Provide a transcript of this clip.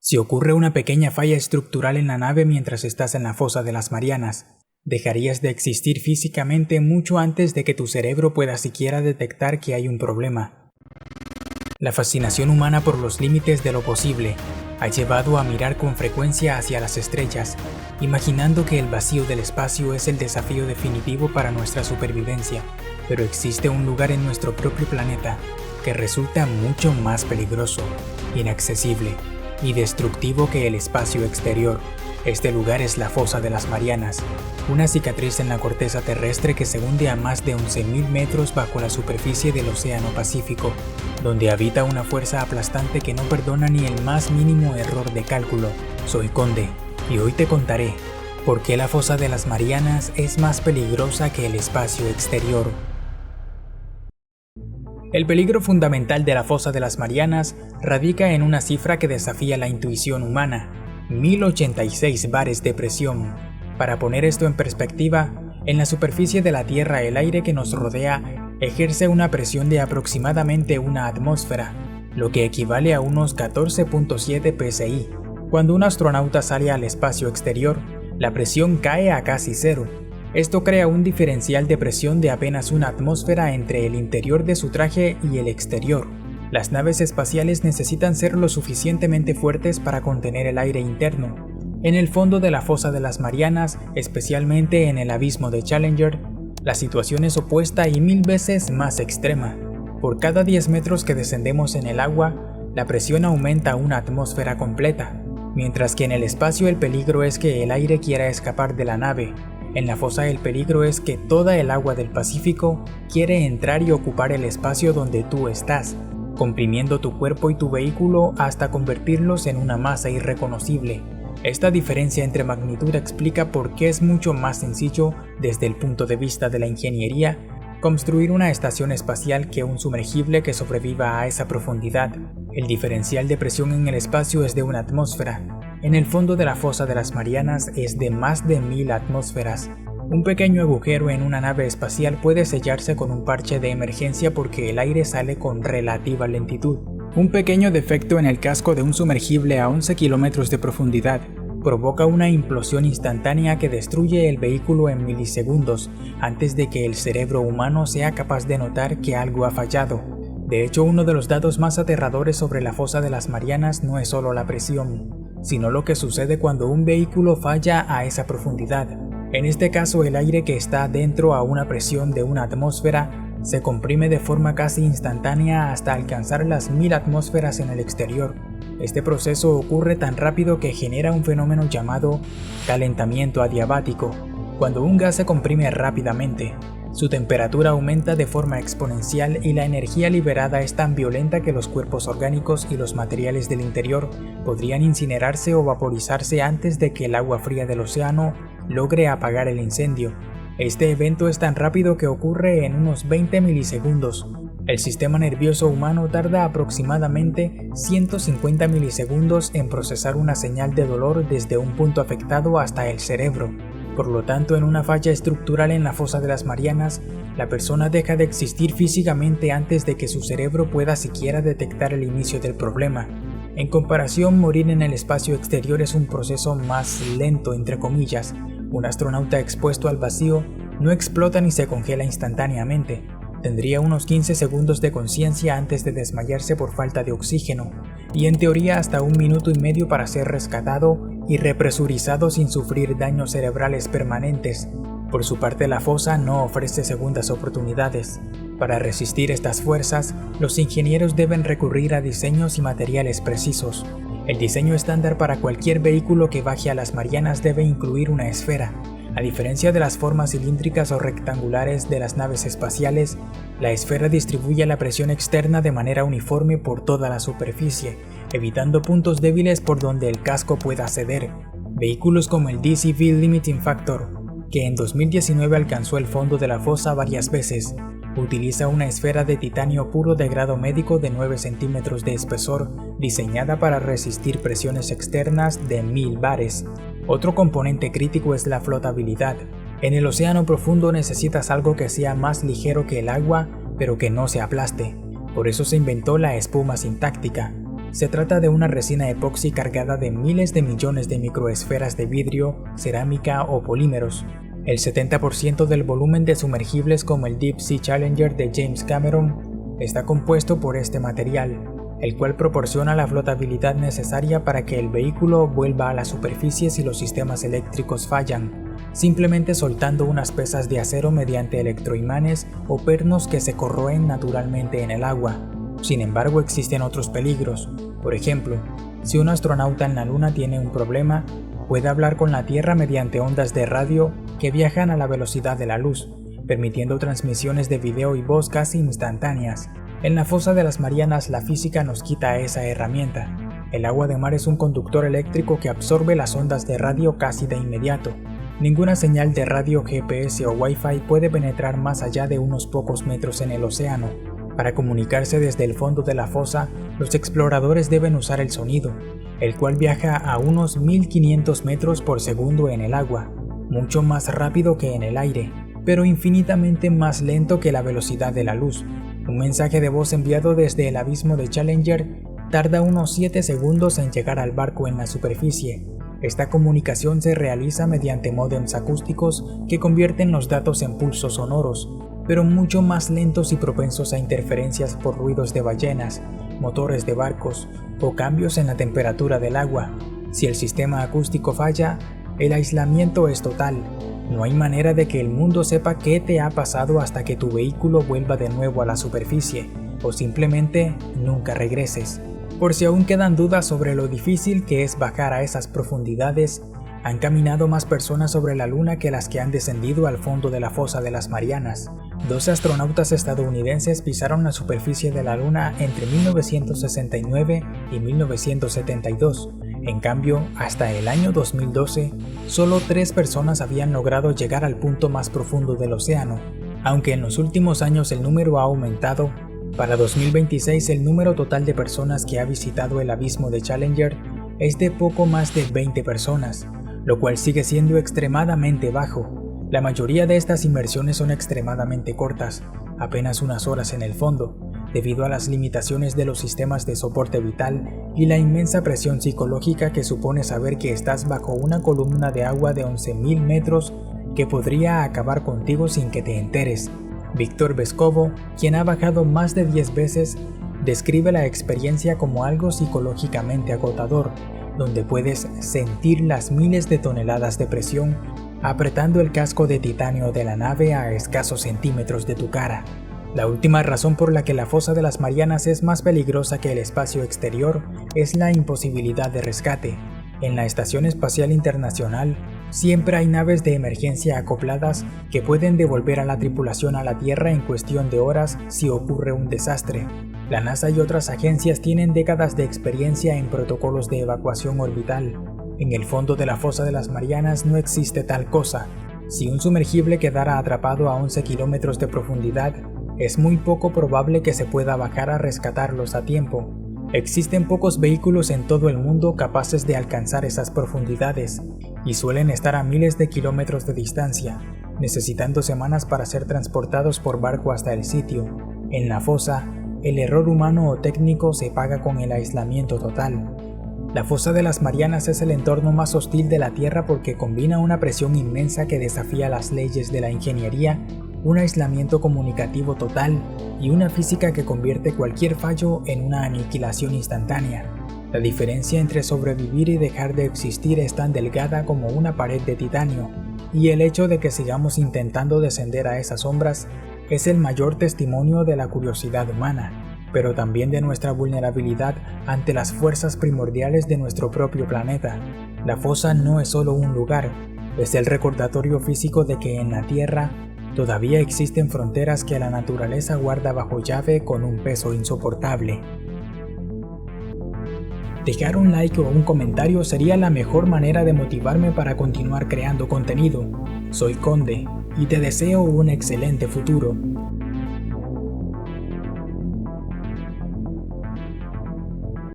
Si ocurre una pequeña falla estructural en la nave mientras estás en la fosa de las Marianas, dejarías de existir físicamente mucho antes de que tu cerebro pueda siquiera detectar que hay un problema. La fascinación humana por los límites de lo posible ha llevado a mirar con frecuencia hacia las estrellas, imaginando que el vacío del espacio es el desafío definitivo para nuestra supervivencia. Pero existe un lugar en nuestro propio planeta que resulta mucho más peligroso, inaccesible y destructivo que el espacio exterior. Este lugar es la fosa de las Marianas, una cicatriz en la corteza terrestre que se hunde a más de 11.000 metros bajo la superficie del Océano Pacífico, donde habita una fuerza aplastante que no perdona ni el más mínimo error de cálculo. Soy Conde, y hoy te contaré por qué la fosa de las Marianas es más peligrosa que el espacio exterior. El peligro fundamental de la fosa de las Marianas radica en una cifra que desafía la intuición humana: 1086 bares de presión. Para poner esto en perspectiva, en la superficie de la Tierra el aire que nos rodea ejerce una presión de aproximadamente una atmósfera, lo que equivale a unos 14.7 psi. Cuando un astronauta sale al espacio exterior, la presión cae a casi cero. Esto crea un diferencial de presión de apenas una atmósfera entre el interior de su traje y el exterior. Las naves espaciales necesitan ser lo suficientemente fuertes para contener el aire interno. En el fondo de la fosa de las Marianas, especialmente en el abismo de Challenger, la situación es opuesta y 1000 veces más extrema. Por cada 10 metros que descendemos en el agua, la presión aumenta una atmósfera completa, mientras que en el espacio el peligro es que el aire quiera escapar de la nave. En la fosa el peligro es que toda el agua del Pacífico quiere entrar y ocupar el espacio donde tú estás, comprimiendo tu cuerpo y tu vehículo hasta convertirlos en una masa irreconocible. Esta diferencia entre magnitud explica por qué es mucho más sencillo, desde el punto de vista de la ingeniería, construir una estación espacial que un sumergible que sobreviva a esa profundidad. El diferencial de presión en el espacio es de una atmósfera. En el fondo de la fosa de las Marianas es de más de 1000 atmósferas. Un pequeño agujero en una nave espacial puede sellarse con un parche de emergencia porque el aire sale con relativa lentitud. Un pequeño defecto en el casco de un sumergible a 11 kilómetros de profundidad provoca una implosión instantánea que destruye el vehículo en milisegundos antes de que el cerebro humano sea capaz de notar que algo ha fallado. De hecho, uno de los datos más aterradores sobre la fosa de las Marianas no es solo la presión, sino lo que sucede cuando un vehículo falla a esa profundidad. En este caso, el aire que está dentro a una presión de una atmósfera se comprime de forma casi instantánea hasta alcanzar las 1000 atmósferas en el exterior. Este proceso ocurre tan rápido que genera un fenómeno llamado calentamiento adiabático. Cuando un gas se comprime rápidamente, su temperatura aumenta de forma exponencial y la energía liberada es tan violenta que los cuerpos orgánicos y los materiales del interior podrían incinerarse o vaporizarse antes de que el agua fría del océano logre apagar el incendio. Este evento es tan rápido que ocurre en unos 20 milisegundos. El sistema nervioso humano tarda aproximadamente 150 milisegundos en procesar una señal de dolor desde un punto afectado hasta el cerebro. Por lo tanto, en una falla estructural en la fosa de las Marianas, la persona deja de existir físicamente antes de que su cerebro pueda siquiera detectar el inicio del problema. En comparación, morir en el espacio exterior es un proceso más lento, entre comillas. Un astronauta expuesto al vacío no explota ni se congela instantáneamente. Tendría unos 15 segundos de conciencia antes de desmayarse por falta de oxígeno, y en teoría hasta 1 minuto y medio para ser rescatado y represurizado sin sufrir daños cerebrales permanentes. Por su parte, la fosa no ofrece segundas oportunidades. Para resistir estas fuerzas, los ingenieros deben recurrir a diseños y materiales precisos. El diseño estándar para cualquier vehículo que baje a las Marianas debe incluir una esfera. A diferencia de las formas cilíndricas o rectangulares de las naves espaciales, la esfera distribuye la presión externa de manera uniforme por toda la superficie, evitando puntos débiles por donde el casco pueda ceder. Vehículos como el DCV Limiting Factor, que en 2019 alcanzó el fondo de la fosa varias veces, utiliza una esfera de titanio puro de grado médico de 9 centímetros de espesor, diseñada para resistir presiones externas de 1000 bares. Otro componente crítico es la flotabilidad. En el océano profundo necesitas algo que sea más ligero que el agua, pero que no se aplaste. Por eso se inventó la espuma sintáctica. Se trata de una resina epoxi cargada de miles de millones de microesferas de vidrio, cerámica o polímeros. El 70% del volumen de sumergibles como el Deep Sea Challenger de James Cameron está compuesto por este material, el cual proporciona la flotabilidad necesaria para que el vehículo vuelva a la superficie si los sistemas eléctricos fallan, simplemente soltando unas pesas de acero mediante electroimanes o pernos que se corroen naturalmente en el agua. Sin embargo, existen otros peligros. Por ejemplo, si un astronauta en la Luna tiene un problema, puede hablar con la Tierra mediante ondas de radio que viajan a la velocidad de la luz, permitiendo transmisiones de video y voz casi instantáneas. En la fosa de las Marianas, la física nos quita esa herramienta. El agua de mar es un conductor eléctrico que absorbe las ondas de radio casi de inmediato. Ninguna señal de radio, GPS o Wi-Fi puede penetrar más allá de unos pocos metros en el océano. Para comunicarse desde el fondo de la fosa, los exploradores deben usar el sonido, el cual viaja a unos 1500 metros por segundo en el agua, mucho más rápido que en el aire, pero infinitamente más lento que la velocidad de la luz. Un mensaje de voz enviado desde el abismo de Challenger tarda unos 7 segundos en llegar al barco en la superficie. Esta comunicación se realiza mediante módems acústicos que convierten los datos en pulsos sonoros, pero mucho más lentos y propensos a interferencias por ruidos de ballenas, motores de barcos o cambios en la temperatura del agua. Si el sistema acústico falla, el aislamiento es total. No hay manera de que el mundo sepa qué te ha pasado hasta que tu vehículo vuelva de nuevo a la superficie, o simplemente nunca regreses. Por si aún quedan dudas sobre lo difícil que es bajar a esas profundidades, han caminado más personas sobre la Luna que las que han descendido al fondo de la fosa de las Marianas. 12 astronautas estadounidenses pisaron la superficie de la Luna entre 1969 y 1972. En cambio, hasta el año 2012, solo 3 personas habían logrado llegar al punto más profundo del océano. Aunque en los últimos años el número ha aumentado, para 2026 el número total de personas que ha visitado el abismo de Challenger es de poco más de 20 personas, lo cual sigue siendo extremadamente bajo. La mayoría de estas inmersiones son extremadamente cortas, apenas unas horas en el fondo, debido a las limitaciones de los sistemas de soporte vital y la inmensa presión psicológica que supone saber que estás bajo una columna de agua de 11.000 metros que podría acabar contigo sin que te enteres. Víctor Vescovo, quien ha bajado más de 10 veces, describe la experiencia como algo psicológicamente agotador, donde puedes sentir las miles de toneladas de presión apretando el casco de titanio de la nave a escasos centímetros de tu cara. La última razón por la que la fosa de las Marianas es más peligrosa que el espacio exterior es la imposibilidad de rescate. En la Estación Espacial Internacional siempre hay naves de emergencia acopladas que pueden devolver a la tripulación a la Tierra en cuestión de horas si ocurre un desastre. La NASA y otras agencias tienen décadas de experiencia en protocolos de evacuación orbital. En el fondo de la fosa de las Marianas no existe tal cosa. Si un sumergible quedara atrapado a 11 kilómetros de profundidad, es muy poco probable que se pueda bajar a rescatarlos a tiempo. Existen pocos vehículos en todo el mundo capaces de alcanzar esas profundidades, y suelen estar a miles de kilómetros de distancia, necesitando semanas para ser transportados por barco hasta el sitio. En la fosa, el error humano o técnico se paga con el aislamiento total. La fosa de las Marianas es el entorno más hostil de la Tierra porque combina una presión inmensa que desafía las leyes de la ingeniería, un aislamiento comunicativo total y una física que convierte cualquier fallo en una aniquilación instantánea. La diferencia entre sobrevivir y dejar de existir es tan delgada como una pared de titanio, y el hecho de que sigamos intentando descender a esas sombras es el mayor testimonio de la curiosidad humana, pero también de nuestra vulnerabilidad ante las fuerzas primordiales de nuestro propio planeta. La fosa no es solo un lugar, es el recordatorio físico de que en la Tierra todavía existen fronteras que la naturaleza guarda bajo llave con un peso insoportable. Dejar un like o un comentario sería la mejor manera de motivarme para continuar creando contenido. Soy Conde y te deseo un excelente futuro.